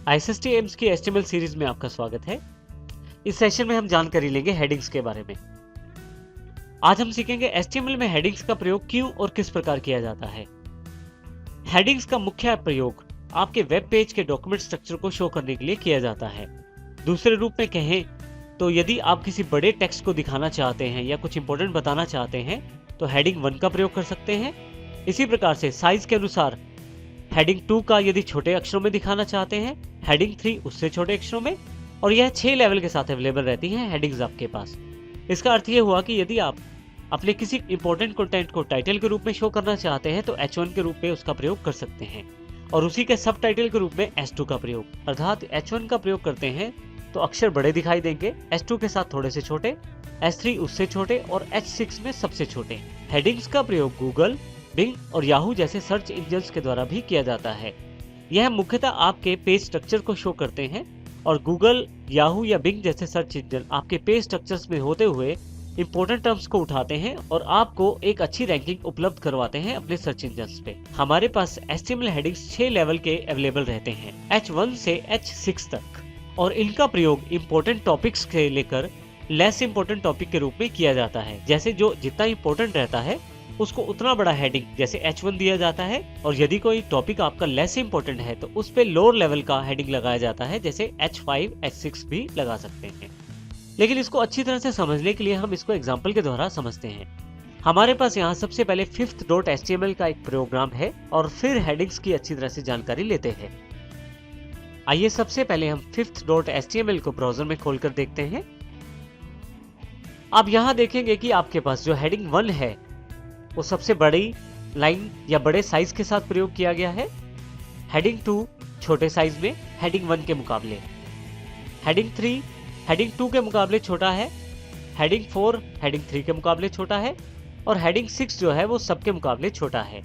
ISST AIIMS की HTML series में आपका स्वागत है। इस सेशन में हम जानकारी लेंगे हेडिंग्स के बारे में। आज हम सीखेंगे HTML में हेडिंग्स का प्रयोग क्यों और किस प्रकार किया जाता है। हेडिंग्स का मुख्य प्रयोग आपके वेब पेज के डॉक्यूमेंट स्ट्रक्चर को शो करने के लिए किया जाता है। दूसरे रूप में कहें तो यदि आप किसी बड़े टेक्स्ट को दिखाना चाहते हैं या कुछ इंपॉर्टेंट बताना चाहते हैं तो हेडिंग 1 का प्रयोग कर सकते हैं। इसी प्रकार से साइज के अनुसार हेडिंग 2 का यदि छोटे अक्षरों में दिखाना चाहते हैं, हेडिंग 3 उससे छोटे अक्षरों में, और यह 6 लेवल के साथ अवेलेबल रहती हैं हेडिंग्स आपके पास। इसका अर्थ यह हुआ कि यदि आप अपने किसी इंपॉर्टेंट कंटेंट को टाइटल के रूप में शो करना चाहते हैं तो H1 के रूप में उसका प्रयोग कर सकते हैं, और उसी के सब टाइटल के रूप में H2 का प्रयोग, अर्थात H1 का प्रयोग करते हैं तो अक्षर बड़े दिखाई देंगे, H2 के साथ थोड़े से छोटे, H3 उससे छोटे और H6 में सबसे छोटे। हेडिंग्स का प्रयोग गूगल, बिंग और याहू जैसे सर्च इंजन्स के द्वारा भी किया जाता है। यह मुख्यतः आपके पेज स्ट्रक्चर को शो करते हैं, और गूगल, याहू या बिंग जैसे सर्च इंजन आपके पेज स्ट्रक्चर्स में होते हुए इंपॉर्टेंट टर्म्स को उठाते हैं और आपको एक अच्छी रैंकिंग उपलब्ध करवाते हैं अपने सर्च इंजन्स पे। हमारे पास HTML हेडिंग्स 6 लेवल के अवेलेबल रहते हैं, H1 से H6 तक, और इनका प्रयोग इंपॉर्टेंट टॉपिक्स के लेकर लेस इंपॉर्टेंट टॉपिक के रूप में किया जाता है। जैसे जो जितना इंपॉर्टेंट रहता है उसको उतना बड़ा हेडिंग जैसे H1 दिया जाता है, और यदि कोई टॉपिक आपका लेस इंपॉर्टेंट है तो उस पे लोअर लेवल का हेडिंग लगाया जाता है, जैसे H5, H6 भी लगा सकते हैं। लेकिन इसको अच्छी तरह से समझने के लिए हम इसको एग्जांपल के द्वारा समझते हैं। हमारे पास यहाँ सबसे पहले fifth.html का एक प्रोग्राम है और फिर हेडिंग्स की अच्छी तरह से जानकारी लेते हैं। आइए सबसे पहले हम fifth.html को ब्राउजर में खोलकर देखते हैं। आप यहाँ देखेंगे कि आपके पास जो हेडिंग 1 है वो सबसे बड़ी लाइन या बड़े साइज के साथ प्रयोग किया गया है। हेडिंग 2 छोटे साइज में हेडिंग 1 के मुकाबले, हेडिंग 3 हेडिंग 2 के मुकाबले छोटा है, हेडिंग 4 हेडिंग 3 के मुकाबले छोटा है, और हेडिंग 6 जो है वो सबके मुकाबले छोटा है।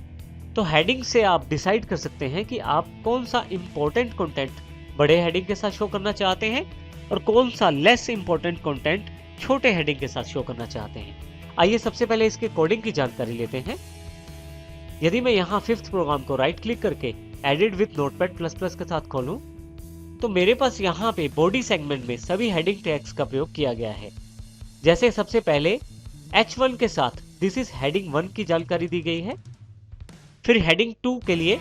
तो हेडिंग से आप डिसाइड कर सकते हैं कि आप कौन सा इंपॉर्टेंट कंटेंट बड़े हेडिंग के साथ शो करना चाहते हैं और कौन सा लेस इंपॉर्टेंट कंटेंट छोटे हेडिंग के साथ शो करना चाहते हैं। आइए सबसे पहले इसके कोडिंग की जानकारी लेते हैं। यदि मैं यहाँ फिफ्थ प्रोग्राम को राइट क्लिक करके edit with notepad plus plus के साथ खोलूं तो मेरे पास यहाँ पे बॉडी सेगमेंट में सभी हेडिंग टैग्स का प्रयोग किया गया है। जैसे सबसे पहले H1 के साथ दिस इज हेडिंग 1 की जानकारी दी गई है, फिर हेडिंग 2 के लिए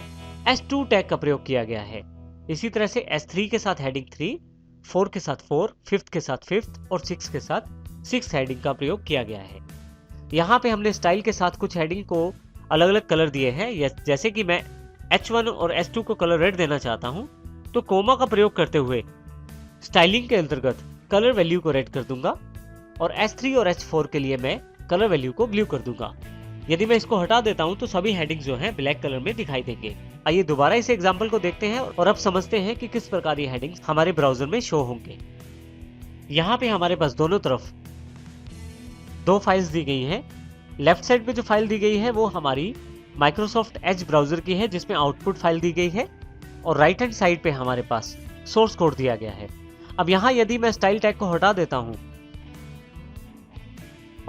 H2 टैग का प्रयोग किया गया है। इसी तरह से H3 के साथ हेडिंग 3, 4 के साथ 4, 5th के साथ 5th और 6 के साथ 6 हेडिंग का प्रयोग किया गया है। यहाँ पे हमने स्टाइल के साथ कुछ हेडिंग को अलग अलग कलर दिए हैं। जैसे कि मैं H1 और H2 को कलर रेड देना चाहता हूँ तो कोमा का प्रयोग करते हुए स्टाइलिंग के अंतर्गत कलर वैल्यू को रेड कर दूंगा, और H3 और H4 के लिए मैं कलर वैल्यू को ब्लू कर दूंगा। यदि मैं इसको हटा देता हूँ तो सभी हेडिंग जो हैं ब्लैक कलर में दिखाई देंगे। आइए दोबारा इस एग्जाम्पल को देखते हैं और अब समझते हैं कि किस प्रकार ये हेडिंग्स हमारे ब्राउजर में शो होंगे। यहाँ पे हमारे पास दोनों तरफ 2 फाइल्स दी गई हैं। लेफ्ट साइड पे जो फाइल दी गई है वो हमारी माइक्रोसॉफ्ट एज ब्राउजर की है जिसमें आउटपुट फाइल दी गई है, और राइट हैंड साइड पे हमारे पास सोर्स कोड दिया गया है। अब यहाँ यदि मैं स्टाइल टैग को हटा देता हूँ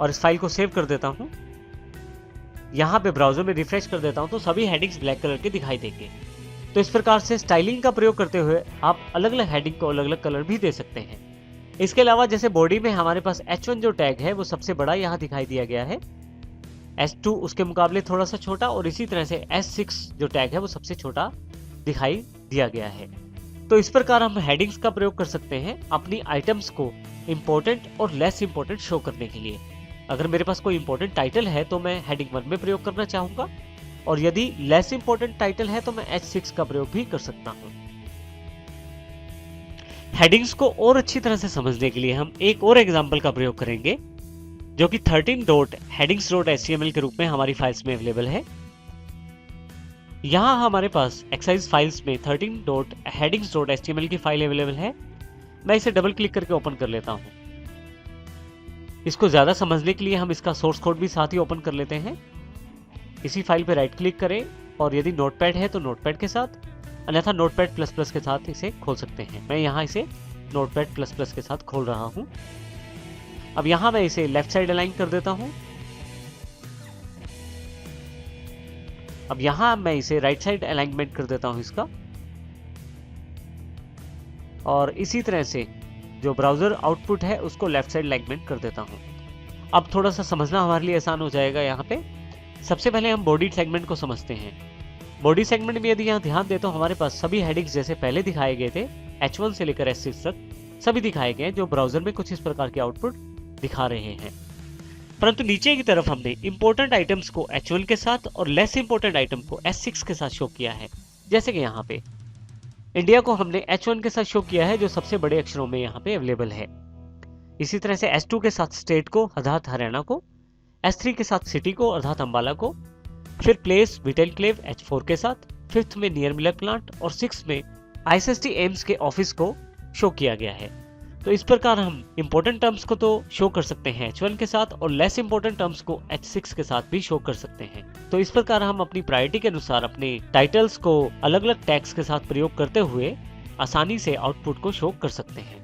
और इस फाइल को सेव कर देता हूँ, यहाँ पे ब्राउजर में रिफ्रेश कर देता हूँ तो सभी हेडिंग्स ब्लैक कलर के दिखाई देंगे। तो इस प्रकार से स्टाइलिंग का प्रयोग करते हुए आप अलग अलग हेडिंग को अलग अलग कलर भी दे सकते हैं। इसके अलावा जैसे बॉडी में हमारे पास H1 जो टैग है वो सबसे बड़ा यहाँ दिखाई दिया गया है, H2 उसके मुकाबले थोड़ा सा छोटा, और इसी तरह से H6 जो टैग है वो सबसे छोटा दिखाई दिया गया है। तो इस प्रकार हम हेडिंग्स का प्रयोग कर सकते हैं अपनी आइटम्स को इंपॉर्टेंट और लेस इंपॉर्टेंट शो करने के लिए। अगर मेरे पास कोई इंपॉर्टेंट टाइटल है तो मैं हेडिंग 1 में प्रयोग करना चाहूंगा, और यदि लेस इंपॉर्टेंट टाइटल है तो मैं H6 का प्रयोग भी कर सकता हूं। हेडिंग्स को और अच्छी तरह से समझने के लिए हम एक और एग्जांपल का प्रयोग करेंगे जो कि 13.headings.html के रूप में हमारी फाइल्स में अवेलेबल है। यहाँ हमारे पास एक्सरसाइज फाइल्स में 13.headings.html की फाइल अवेलेबल है। मैं इसे डबल क्लिक करके ओपन कर लेता हूँ। इसको ज्यादा समझने के लिए हम इसका सोर्स कोड भी साथ ही ओपन कर लेते हैं। इसी फाइल पे राइट क्लिक करें, और यदि नोटपैड है तो नोटपैड के साथ, अन्यथा नोटपैड प्लस प्लस के साथ इसे खोल सकते हैं। मैं यहाँ इसे नोटपैड प्लस प्लस के साथ खोल रहा हूँ। अब यहाँ मैं इसे लेफ्ट साइड अलाइन कर देता हूँ। अब यहाँ मैं इसे राइट साइड अलाइनमेंट कर देता हूँ इसका। और इसी तरह से जो ब्राउज़र आउटपुट है उसको लेफ्ट साइड लाइनमेंट कर देता हूँ। अब थोड़ा सा समझना हमारे लिए आसान हो जाएगा। यहाँ पे सबसे पहले हम बॉडी सेगमेंट को समझते हैं। बॉडी सेगमेंट में यदि यहाँ ध्यान दें तो हमारे पास सभी हेडिंग्स जैसे पहले दिखाए गए थे H1 से लेकर S6 तक सभी दिखाए गए हैं, जो ब्राउज़र में कुछ इस प्रकार के आउटपुट दिखा रहे हैं। परंतु नीचे की तरफ हमने इंपॉर्टेंट आइटम्स को H1 के साथ और लेस इंपॉर्टेंट आइटम को S6 के साथ शो किया है। जैसे कि यहाँ पे इंडिया को हमने H1 के साथ शो किया है, जो सबसे बड़े अक्षरों में यहाँ पे अवेलेबल है। इसी तरह से S2 के साथ स्टेट को अर्थात हरियाणा को, S3 के साथ सिटी को अर्थात अंबाला को, फिर प्लेस विटेलक्लेव H4 के साथ, 5th में नियर मिलर प्लांट और 6th में ISST एम्स के ऑफिस को शो किया गया है। तो इस प्रकार हम इंपॉर्टेंट टर्म्स को तो शो कर सकते हैं H1 के साथ और लेस इंपॉर्टेंट टर्म्स को H6 के साथ भी शो कर सकते हैं। तो इस प्रकार हम अपनी प्रायोरिटी के अनुसार अपने टाइटल्स को अलग अलग टैग्स के साथ प्रयोग करते हुए आसानी से आउटपुट को शो कर सकते हैं।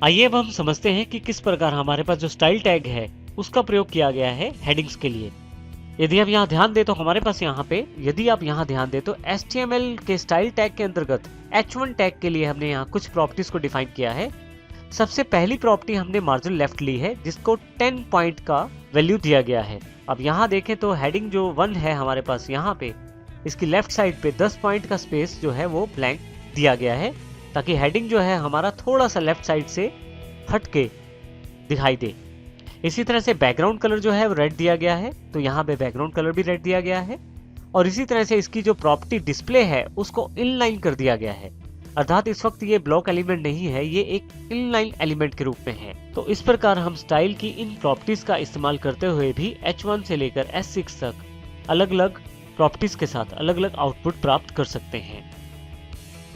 आइए अब हम समझते हैं कि किस प्रकार हमारे पास जो स्टाइल टैग है उसका प्रयोग किया गया है हेडिंग्स के लिए। यदि हम यहाँ ध्यान दें तो हमारे पास यहाँ पे यदि आप यहाँ ध्यान दें तो HTML के स्टाइल टैग के अंतर्गत H1 टैग के लिए हमने यहाँ कुछ प्रॉपर्टीज को डिफाइन किया है। सबसे पहली प्रॉपर्टी हमने मार्जिन लेफ्ट ली है, जिसको 10 पॉइंट का वैल्यू दिया गया है। अब यहाँ देखें तो हेडिंग जो 1 है हमारे पास यहाँ पे इसकी लेफ्ट साइड पे 10 पॉइंट का स्पेस जो है वो ब्लैंक दिया गया है, ताकि हेडिंग जो है हमारा थोड़ा सा लेफ्ट साइड से हट के दिखाई दे। इसी तरह से बैकग्राउंड कलर जो है वो रेड दिया गया है, तो यहाँ पे बैकग्राउंड कलर भी रेड दिया गया है। और इसी तरह से इसकी जो प्रॉपर्टी डिस्प्ले है उसको इनलाइन कर दिया गया है, अर्थात इस वक्त ये ब्लॉक एलिमेंट नहीं है, ये एक इनलाइन एलिमेंट के रूप में है। तो इस प्रकार हम स्टाइल की इन प्रॉपर्टीज का इस्तेमाल करते हुए भी H1 से लेकर S6 तक अलग अलग प्रॉपर्टीज के साथ अलग अलग आउटपुट प्राप्त कर सकते हैं।